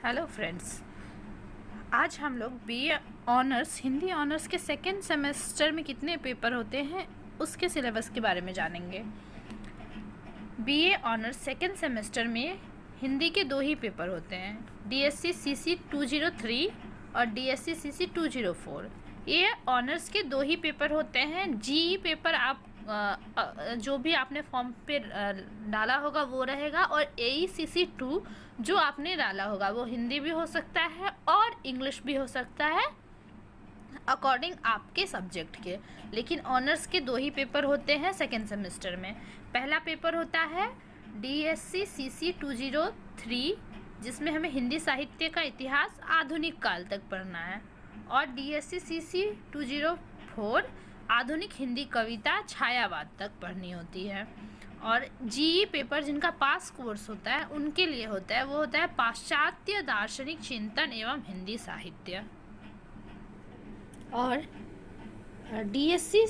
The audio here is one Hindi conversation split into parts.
हेलो फ्रेंड्स, आज हम लोग बीए ऑनर्स हिंदी ऑनर्स के सेकेंड सेमेस्टर में कितने पेपर होते हैं उसके सिलेबस के बारे में जानेंगे। बीए ऑनर्स सेकेंड सेमेस्टर में हिंदी के 2 ही पेपर होते हैं, डीएससी सीसी 203 और डीएससी सीसी 204। ये ऑनर्स के 2 ही पेपर होते हैं। जीई पेपर आप जो भी आपने फॉर्म पे डाला होगा वो रहेगा, और AECC 2 जो आपने डाला होगा वो हिंदी भी हो सकता है और इंग्लिश भी हो सकता है अकॉर्डिंग आपके सब्जेक्ट के। लेकिन ऑनर्स के 2 ही पेपर होते हैं सेकेंड सेमेस्टर में। पहला पेपर होता है DSC CC 203 जिसमें हमें हिंदी साहित्य का इतिहास आधुनिक काल तक पढ़ना है, और DSC CC 204 आधुनिक हिंदी कविता छायावाद तक पढ़नी होती है। और जीई पेपर जिनका पास कोर्स होता है उनके लिए होता है, वो होता है पाश्चात्य दार्शनिक चिंतन एवं हिंदी साहित्य। और DSC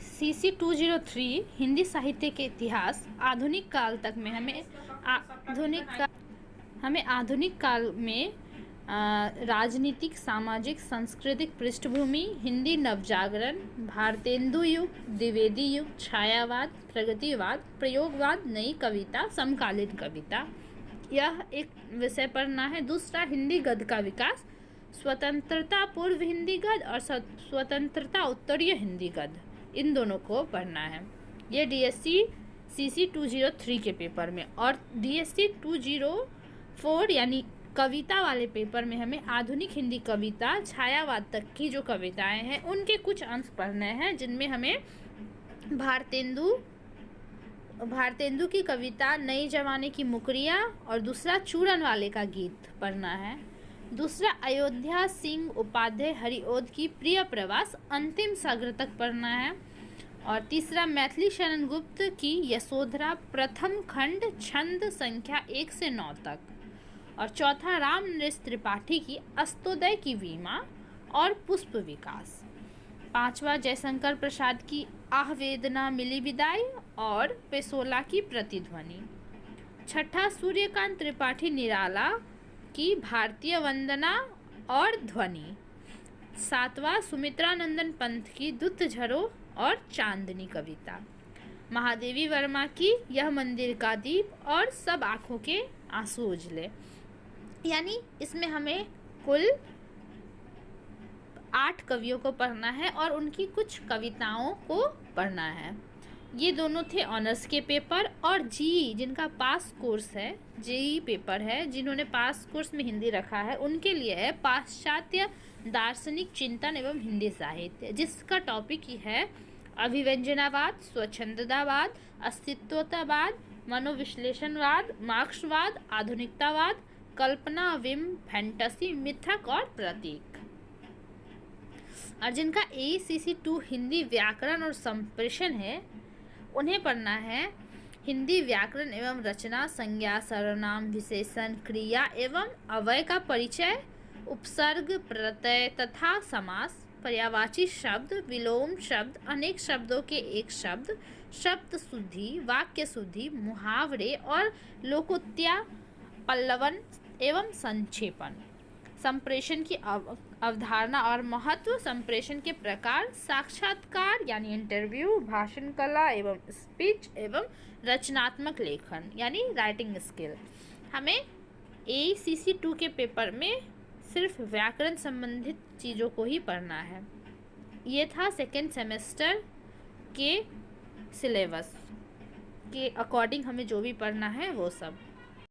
CC 203 हिंदी साहित्य के इतिहास आधुनिक काल तक में हमें आधुनिक काल में राजनीतिक, सामाजिक, सांस्कृतिक पृष्ठभूमि, हिंदी नवजागरण, भारतेंदु युग, द्विवेदी युग, छायावाद, प्रगतिवाद, प्रयोगवाद, नई कविता, समकालीन कविता, यह एक विषय पढ़ना है। दूसरा हिंदी गद्य का विकास, स्वतंत्रता पूर्व हिंदी गद्य और स्वतंत्रता उत्तरीय हिंदी गद्य, इन दोनों को पढ़ना है। ये DSC CC 203 के पेपर में। और DSC 204 यानी कविता वाले पेपर में हमें आधुनिक हिंदी कविता छायावाद तक की जो कविताएं हैं उनके कुछ अंश पढ़ने हैं, जिनमें हमें भारतेंदु की कविता नई जमाने की मुकरियाँ और दूसरा चूरन वाले का गीत पढ़ना है। दूसरा अयोध्या सिंह उपाध्याय हरिओद की प्रिय प्रवास अंतिम सागर तक पढ़ना है। और तीसरा मैथिली शरण गुप्त की यशोधरा प्रथम खंड छंद संख्या 1 से 9 तक। और चौथा राम नरेश त्रिपाठी की अस्तोदय की वीमा और पुष्प विकास। पांचवा जयशंकर प्रसाद की आह वेदना मिली विदाई और पेसोला की प्रतिध्वनि। छठा सूर्यकांत त्रिपाठी निराला की भारतीय वंदना और ध्वनि। सातवां सुमित्रा नंदन पंत की दुत झरो और चांदनी कविता। महादेवी वर्मा की यह मंदिर का दीप और सब आंखों के आंसू उजले। यानी इसमें हमें कुल 8 कवियों को पढ़ना है और उनकी कुछ कविताओं को पढ़ना है। ये दोनों थे ऑनर्स के पेपर। और जीई जिनका पास कोर्स है, जेई पेपर है, जिन्होंने पास कोर्स में हिंदी रखा है उनके लिए है पाश्चात्य दार्शनिक चिंतन एवं हिंदी साहित्य, जिसका टॉपिक ही है अभिव्यंजनावाद, स्वच्छंदतावाद, अस्तित्वतावाद, मनोविश्लेषणवाद, मार्क्सवाद, आधुनिकतावाद, कल्पना, विम, फैंटेसी, मिथक और प्रतीक। और जिनका AECC 2 हिंदी व्याकरण और संप्रेषण है उन्हें पढ़ना है हिंदी व्याकरण एवं रचना, संज्ञा, सर्वनाम, विशेषण, क्रिया एवं अव्यय का परिचय, उपसर्ग, प्रत्यय तथा समास, पर्यायवाची शब्द, विलोम शब्द, अनेक शब्दों के एक शब्द, शब्द शुद्धि, वाक्य शुद्धि, मुहावरे और लोकोक्तियाँ, पल्लवन एवं संक्षेपण, संप्रेषण की अवधारणा और महत्व, संप्रेषण के प्रकार, साक्षात्कार यानी इंटरव्यू, भाषण कला एवं स्पीच एवं रचनात्मक लेखन यानी राइटिंग स्किल। हमें AECC 2 के पेपर में सिर्फ व्याकरण संबंधित चीज़ों को ही पढ़ना है। ये था सेकेंड सेमेस्टर के सिलेबस के अकॉर्डिंग हमें जो भी पढ़ना है वो सब।